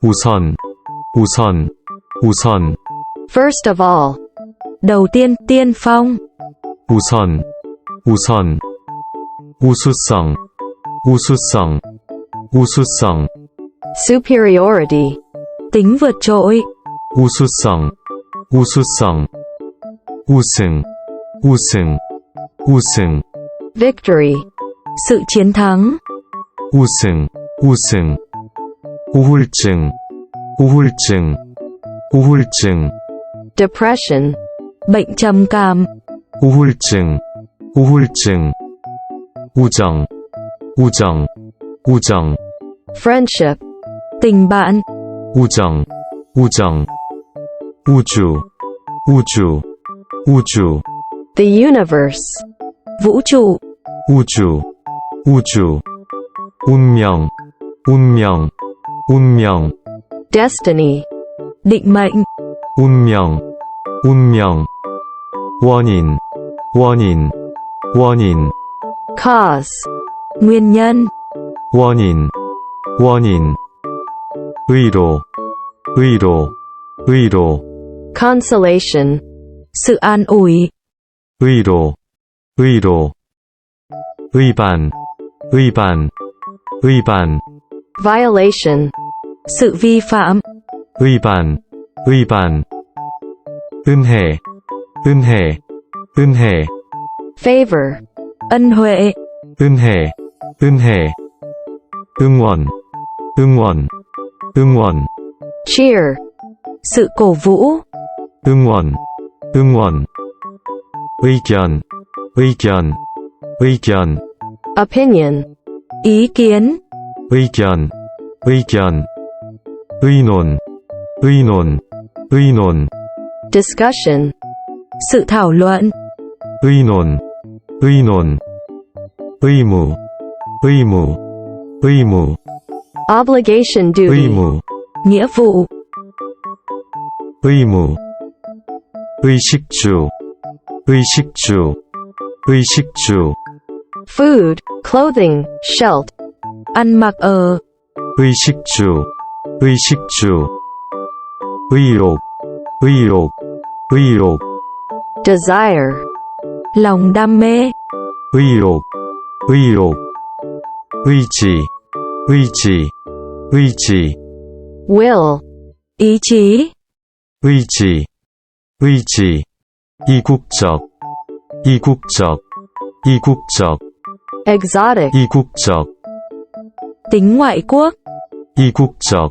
우선, 우선, 우선. First of all. Đầu tiên, tiên phong. 우선, 우선. 우수성, 우수성, 우수성. Superiority. Tính vượt trội. 우수성, 우수성. 우승, 우승, 우승. Victory. Sự chiến thắng. 우승, 우승. 우울증, 우울증, 우울증. Depression. Bệnh trầm cảm. 우울증, 우울증. 우정, 우정, 우정. Friendship. Tình bạn. 우정, 우정. 우주, 우주, 우주. The universe. Vũ trụ. 우주, 우주. 운명, 운명, 운명. Destiny. Định mệnh. 운명, 운명. 원인, 원인, 원인. Cause. Nguyên nhân. 원인, 원인. 의로, 의로, 의로. Consolation. Sự an ủi. 의로, 의로. 의반, 의반, 의반. Violation. Sự vi phạm. 의반, 의반. 은혜, 은혜, 은혜. Favor. Ân huệ. 은혜, 은혜. 응원, 응원, 응원. Cheer. Sự cổ vũ. 응원, 응원. 의견, 의견, 의견. Opinion. Ý kiến. 의견, 의견. 의논, 의논, 의논. Discussion. Sự thảo luận. 의논, 의논. 의무, 의무, 의무. Obligation duty. 의무, Nghĩa vụ. 의무. 의식주, 의식주, 의식주. Food, clothing, shelter. Ăn mặc ở. 의식주, 의식주. 의욕, 의욕, 의욕. Desire. Lòng đam mê. 의욕, 의욕. 의지, 의지, 의지. Will. Ý chí. 의지, 의지. 이국적, 이국적, 이국적. Exotic. 이국적, Tính ngoại quốc. 이국적.